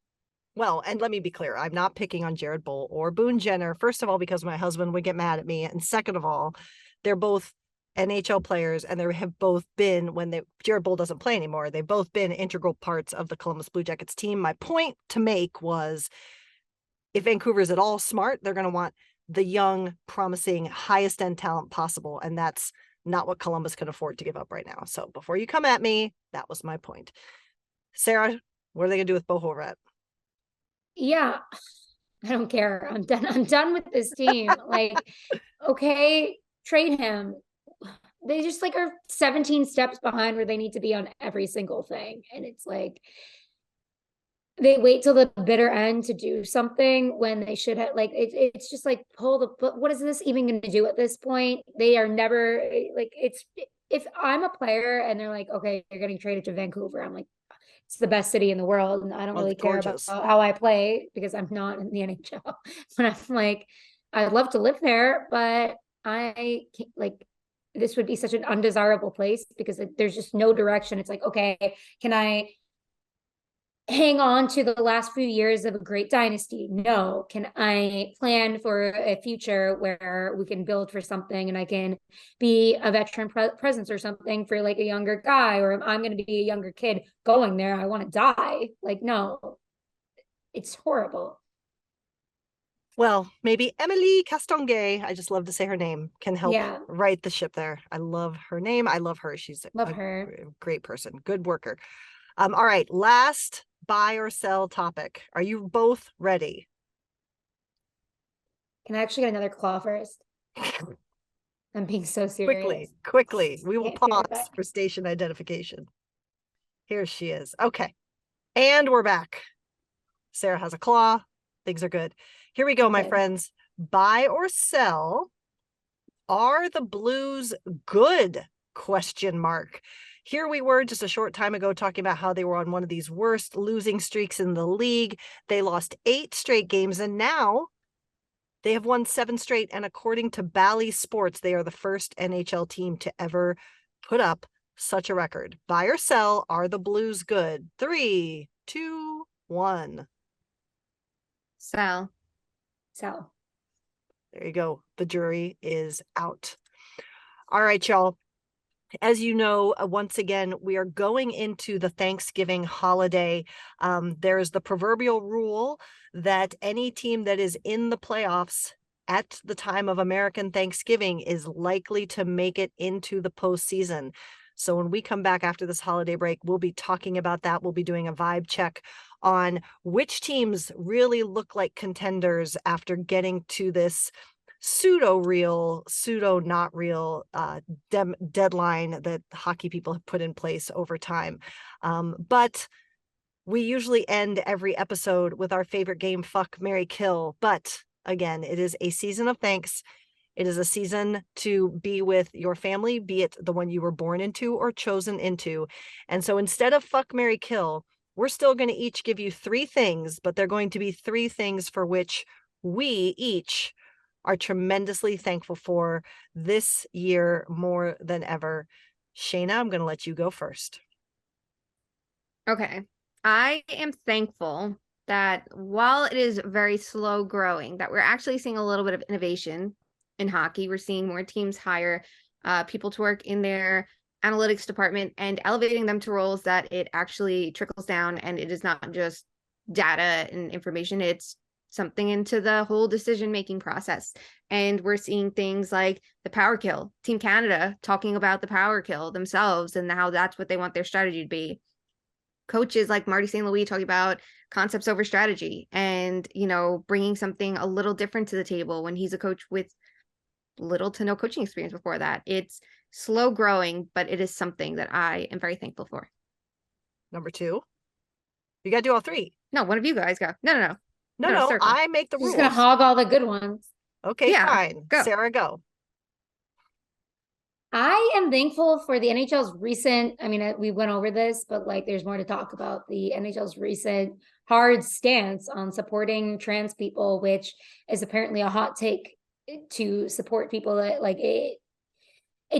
Well, and let me be clear, I'm not picking on Jared Boll or Boone Jenner. First of all, because my husband would get mad at me. And second of all, they're both NHL players, and they have both been, Jared Boll doesn't play anymore, they've both been integral parts of the Columbus Blue Jackets team. My point to make was, if Vancouver is at all smart, they're going to want the young, promising, highest end talent possible. And that's not what Columbus can afford to give up right now. So before you come at me, that was my point. Sarah, what are they going to do with Bo Horvat? Yeah, I don't care. I'm done with this team. Like, okay, trade him. They just like are 17 steps behind where they need to be on every single thing. And it's like, they wait till the bitter end to do something when they should have, like, it's just like, what is this even going to do at this point? They are never like, if I'm a player and they're like, okay, you're getting traded to Vancouver, I'm like, it's the best city in the world, and I don't really care about how I play because I'm not in the NHL. But I'm like, I'd love to live there, but I can't, like, this would be such an undesirable place because there's just no direction. It's like, okay, can I hang on to the last few years of a great dynasty? No. Can I plan for a future where we can build for something and I can be a veteran presence or something for like a younger guy, or I'm going to be a younger kid going there, I want to die? Like, no, it's horrible. Well, maybe Emily Castonguay, I just love to say her name, can help right the ship there. I love her name. I love her. She's a great person, good worker. All right, last buy or sell topic. Are you both ready? Can I actually get another claw first? I'm being so serious. Quickly. We will pause for station identification. Here she is. Okay. And we're back. Sarah has a claw. Things are good. Here we go, my friends. Buy or sell. Are the Blues good? Question mark. here we were just a short time ago talking about how they were on one of these worst losing streaks in the league. They lost 8 straight games, and now they have won 7 straight. And according to Bally Sports, they are the first NHL team to ever put up such a record. Buy or sell? Are the Blues good? 3, 2, 1. Sell. So There you go. The jury is out. All right, y'all. As you know, once again, we are going into the Thanksgiving holiday. There's the proverbial rule that any team that is in the playoffs at the time of American Thanksgiving is likely to make it into the postseason. So when we come back after this holiday break, we'll be talking about that. We'll be doing a vibe check on which teams really look like contenders after getting to this pseudo real, pseudo not real deadline that hockey people have put in place over time. But we usually end every episode with our favorite game, Fuck, Marry, Kill. But again, it is a season of thanks. It is a season to be with your family, be it the one you were born into or chosen into. And so instead of Fuck, Marry, Kill, we're still going to each give you 3 things, but they're going to be 3 things for which we each are tremendously thankful for this year more than ever. Shayna, I'm going to let you go first. Okay. I am thankful that while it is very slow growing, that we're actually seeing a little bit of innovation in hockey. We're seeing more teams hire people to work in their analytics department and elevating them to roles that it actually trickles down, and it is not just data and information. It's something into the whole decision-making process. And we're seeing things like the power kill. Team Canada talking about the power kill themselves and how that's what they want their strategy to be. Coaches like Marty St. Louis talking about concepts over strategy and, you know, bringing something a little different to the table when he's a coach with little to no coaching experience before that. It's slow growing, but it is something that I am very thankful for. Number 2. You got to do all 3. No, one of you guys go. No. No, circle. I make the she's rules. gonna hog all the good ones. Okay, Yeah, fine. go. Sarah, go. I am thankful for the NHL's recent, I mean, we went over this, but like there's more to talk about. The NHL's recent hard stance on supporting trans people, which is apparently a hot take to support people that like it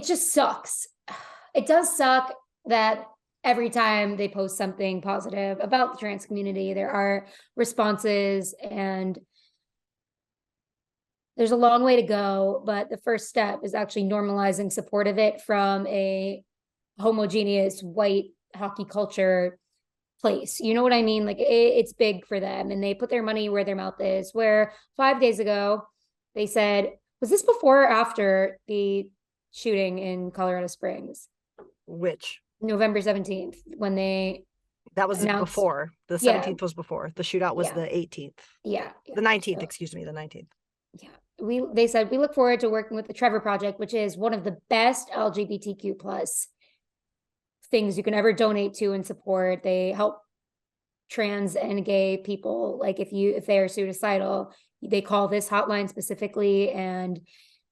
just sucks. It does suck that every time they post something positive about the trans community, there are responses, and there's a long way to go, but the first step is actually normalizing support of it from a homogeneous white hockey culture place. You know what I mean? Like it's big for them, and they put their money where their mouth is. Where 5 days ago, they said, was this before or after the shooting in Colorado Springs? Which? November 17th, when they that was announced, before. The 17th was before. The shootout was the 18th. Yeah. The 19th, excuse me, the 19th. Yeah. They said, we look forward to working with the Trevor Project, which is one of the best LGBTQ plus things you can ever donate to and support. They help trans and gay people. Like if they are suicidal, they call this hotline specifically and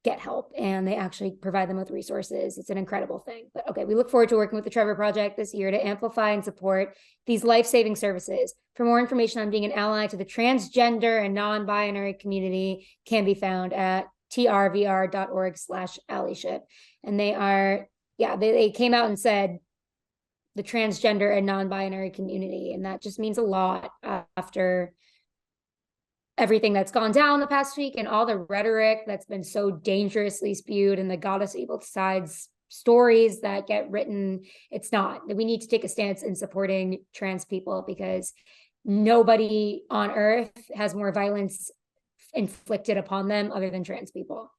get help, and they actually provide them with resources. It's an incredible thing. But okay, we look forward to working with the Trevor Project this year to amplify and support these life-saving services. For more information on being an ally to the transgender and non-binary community can be found at trvr.org/allyship. And they came out and said the transgender and non-binary community, and that just means a lot after everything that's gone down the past week and all the rhetoric that's been so dangerously spewed and the goddess evil sides stories that get written. It's not. We need to take a stance in supporting trans people, because nobody on earth has more violence inflicted upon them other than trans people.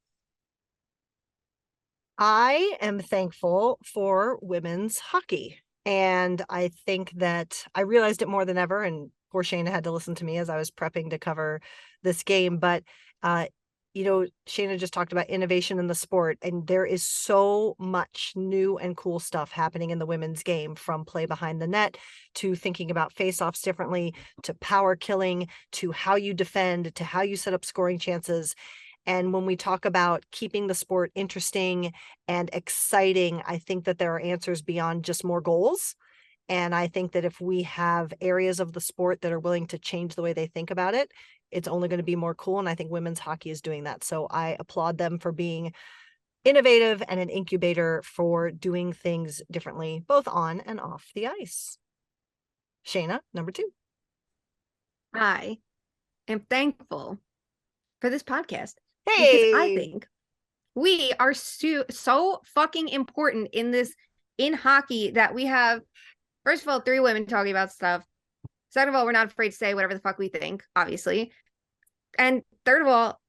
I am thankful for women's hockey. And I think that I realized it more than ever, and poor Shayna had to listen to me as I was prepping to cover this game. But, Shayna just talked about innovation in the sport, and there is so much new and cool stuff happening in the women's game, from play behind the net to thinking about face-offs differently, to power killing, to how you defend, to how you set up scoring chances. And when we talk about keeping the sport interesting and exciting, I think that there are answers beyond just more goals. And I think that if we have areas of the sport that are willing to change the way they think about it, it's only going to be more cool. And I think women's hockey is doing that. So I applaud them for being innovative and an incubator for doing things differently, both on and off the ice. Shayna, number 2. I am thankful for this podcast because I Hey, think we are so fucking important in hockey that we have, first of all, 3 women talking about stuff. Second of all, we're not afraid to say whatever the fuck we think, obviously. And third of all,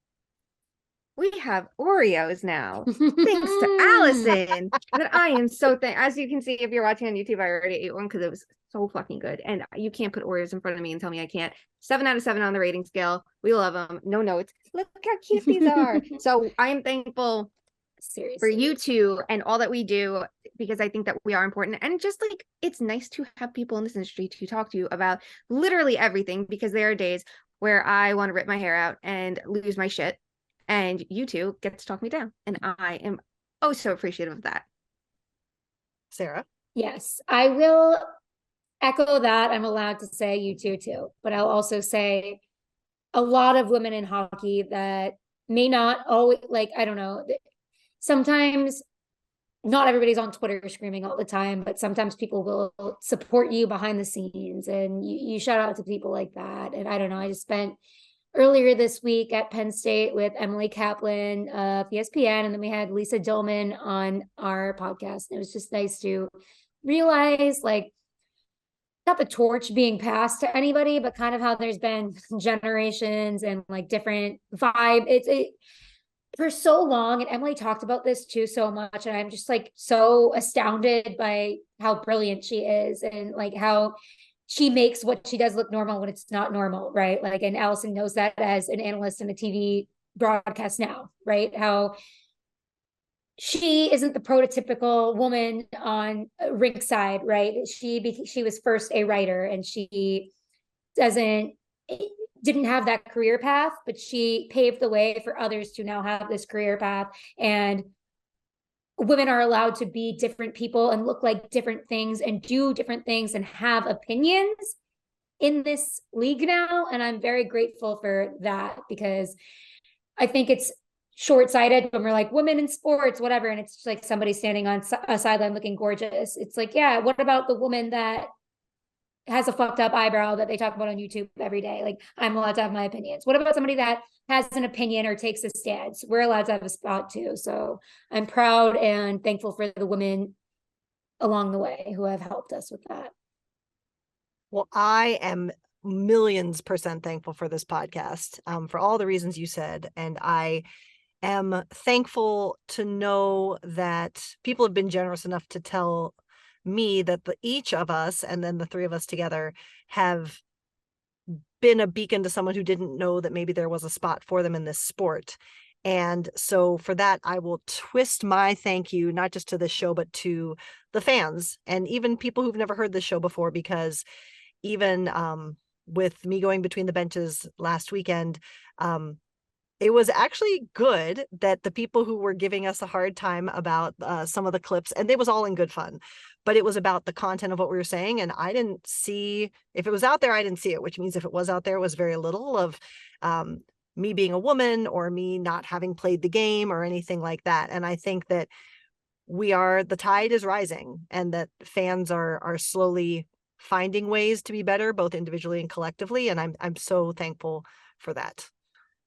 we have Oreos now, thanks to Alison. That I am so as you can see, if you're watching on YouTube, I already ate one because it was so fucking good. And you can't put Oreos in front of me and tell me I can't. 7 out of 7 on the rating scale. We love them. No notes. Look how cute these are. So I am thankful Seriously. for you two and all that we do, because I think that we are important. And just like, it's nice to have people in this industry to talk to you about literally everything, because there are days where I want to rip my hair out and lose my shit. And you two get to talk me down. And I am oh so appreciative of that. Sarah. Yes, I will echo that. I'm allowed to say you too, but I'll also say a lot of women in hockey that may not always, like, I don't know, sometimes not everybody's on Twitter screaming all the time, but sometimes people will support you behind the scenes, and you shout out to people like that. And I don't know, I just spent earlier this week at Penn State with Emily Kaplan of ESPN, and then we had Lisa Dillman on our podcast. And it was just nice to realize, like, not the torch being passed to anybody, but kind of how there's been generations and like different vibe. It for so long, and Emily talked about this too so much, and I'm just like so astounded by how brilliant she is, and like how she makes what she does look normal when it's not normal, right? Like, and Alison knows that as an analyst in a TV broadcast now, right? How she isn't the prototypical woman on rink side, right? She was first a writer, and she didn't have that career path, but she paved the way for others to now have this career path. And women are allowed to be different people and look like different things and do different things and have opinions in this league now. And I'm very grateful for that, because I think it's short-sighted when we're like, women in sports, whatever, and it's just like somebody standing on a sideline looking gorgeous. It's like, yeah, what about the woman that has a fucked up eyebrow that they talk about on YouTube every day? Like, I'm allowed to have my opinions. What about somebody that has an opinion or takes a stance? We're allowed to have a spot too. So I'm proud and thankful for the women along the way who have helped us with that. Well, I am millions % thankful for this podcast, for all the reasons you said. And I am thankful to know that people have been generous enough to tell me that each of us, and then the 3 of us together, have been a beacon to someone who didn't know that maybe there was a spot for them in this sport. And so for that, I will twist my thank you, not just to this show, but to the fans and even people who've never heard this show before, because even with me going between the benches last weekend, it was actually good that the people who were giving us a hard time about some of the clips, and it was all in good fun, but it was about the content of what we were saying. And I didn't see, if it was out there, I didn't see it, which means if it was out there, it was very little of me being a woman or me not having played the game or anything like that. And I think that the tide is rising, and that fans are slowly finding ways to be better, both individually and collectively. And I'm so thankful for that.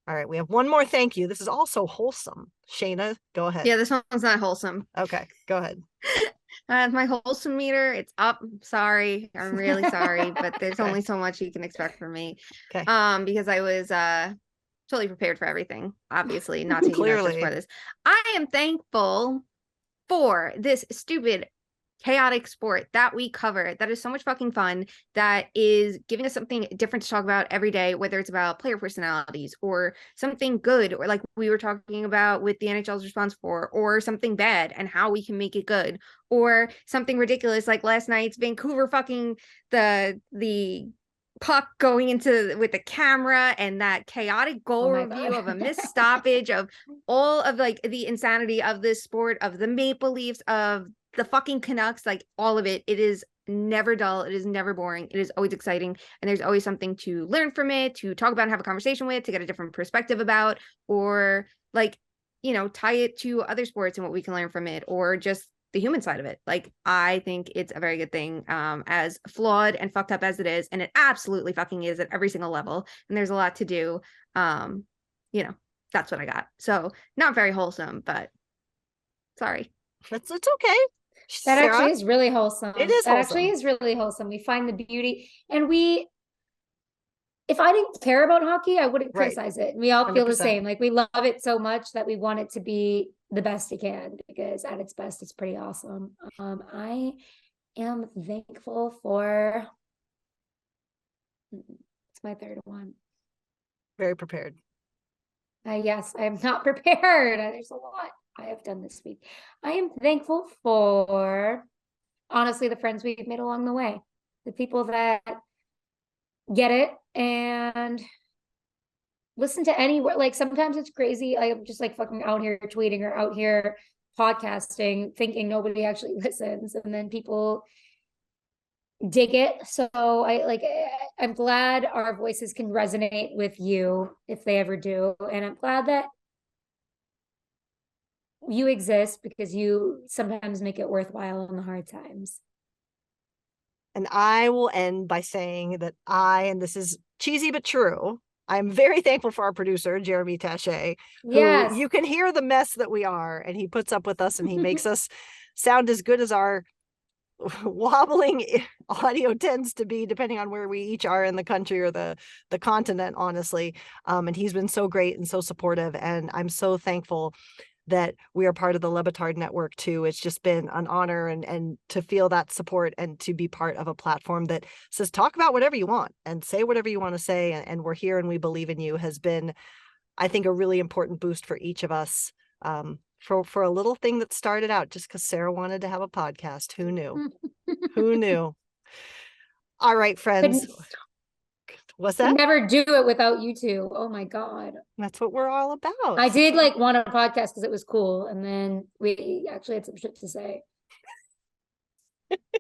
All right, we have one more thank you. This is also wholesome. Shayna, go ahead. Yeah, this one's not wholesome. Okay, go ahead. My wholesome meter, it's up. Sorry, I'm really sorry, but there's only so much you can expect from me. Okay. Because I was totally prepared for everything. Obviously, not taking notes just Clearly. for this. I am thankful for this stupid, chaotic sport that we cover, that is so much fucking fun, that is giving us something different to talk about every day, whether it's about player personalities or something good, or like we were talking about with the NHL's response for, or something bad and how we can make it good, or something ridiculous like last night's Vancouver fucking the puck going into with the camera and that chaotic goal Oh my review God. of a missed stoppage of all of like the insanity of this sport, of the Maple Leafs, of the fucking Canucks, like all of it. It is never dull. It is never boring. It is always exciting. And there's always something to learn from it, to talk about and have a conversation with, to get a different perspective about, or like, you know, tie it to other sports and what we can learn from it, or just the human side of it. Like, I think it's a very good thing, as flawed and fucked up as it is, and it absolutely fucking is at every single level, and there's a lot to do. You know, that's what I got. So not very wholesome, but sorry. It's okay. That Sarah? actually is really wholesome. It is That actually is really wholesome. We find the beauty, and if I didn't care about hockey, I wouldn't Right. criticize it. We all feel the 100%. same. Like, we love it so much that we want it to be the best it can, because at its best, it's pretty awesome. I am thankful for, it's my third one. Very prepared. Yes, I am not prepared. There's a lot I have done this week. I am thankful for, honestly, the friends we've made along the way, the people that get it and listen to any word. Like, sometimes it's crazy. I'm just like fucking out here tweeting or out here podcasting, thinking nobody actually listens, and then people dig it. So I'm glad our voices can resonate with you if they ever do, and I'm glad that you exist, because you sometimes make it worthwhile in the hard times. And I will end by saying that and this is cheesy but true, I'm very thankful for our producer, Jeremy Taché, who Yes. you can hear the mess that we are, and he puts up with us, and he makes us sound as good as our wobbling audio tends to be, depending on where we each are in the country or the continent, honestly. And he's been so great and so supportive, and I'm so thankful that we are part of the Le Batard network too. It's just been an honor, and to feel that support and to be part of a platform that says, talk about whatever you want and say whatever you want to say. And we're here and we believe in you, has been, I think, a really important boost for each of us. For a little thing that started out just because Sarah wanted to have a podcast. Who knew? Who knew? All right, friends. What's that? Could never do it without you two. Oh my God. That's what we're all about. I did like want a podcast because it was cool, and then we actually had some shit to say.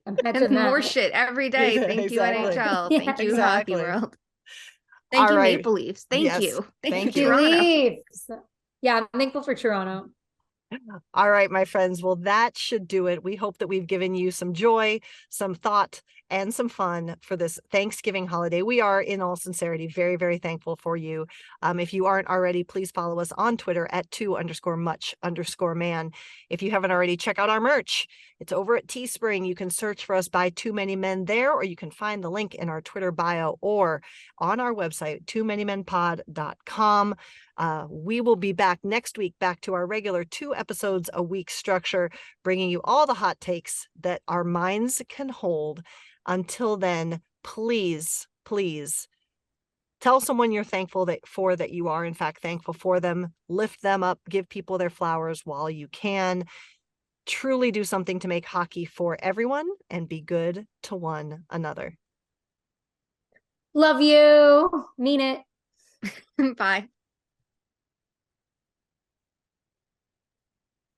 And more shit every day. Thank you, Exactly. NHL. Yeah, Thank you, exactly. Hockey World. Thank All you, right. Maple Leafs. Thank Yes. you. Thank you, you. Toronto. Leafs. Yeah, I'm thankful for Toronto. All right, my friends. Well, that should do it. We hope that we've given you some joy, some thought, and some fun for this Thanksgiving holiday. We are, in all sincerity, very, very thankful for you. If you aren't already, please follow us on Twitter at @2_much_man. If you haven't already, check out our merch. It's over at Teespring. You can search for us by Too Many Men there, or you can find the link in our Twitter bio or on our website, toomanymenpod.com. We will be back next week, back to our regular 2 episodes a week structure, bringing you all the hot takes that our minds can hold. Until then, please, please tell someone you're thankful that you are in fact thankful for them. Lift them up, give people their flowers while you can. Truly do something to make hockey for everyone, and be good to one another. Love you. Mean it. Bye.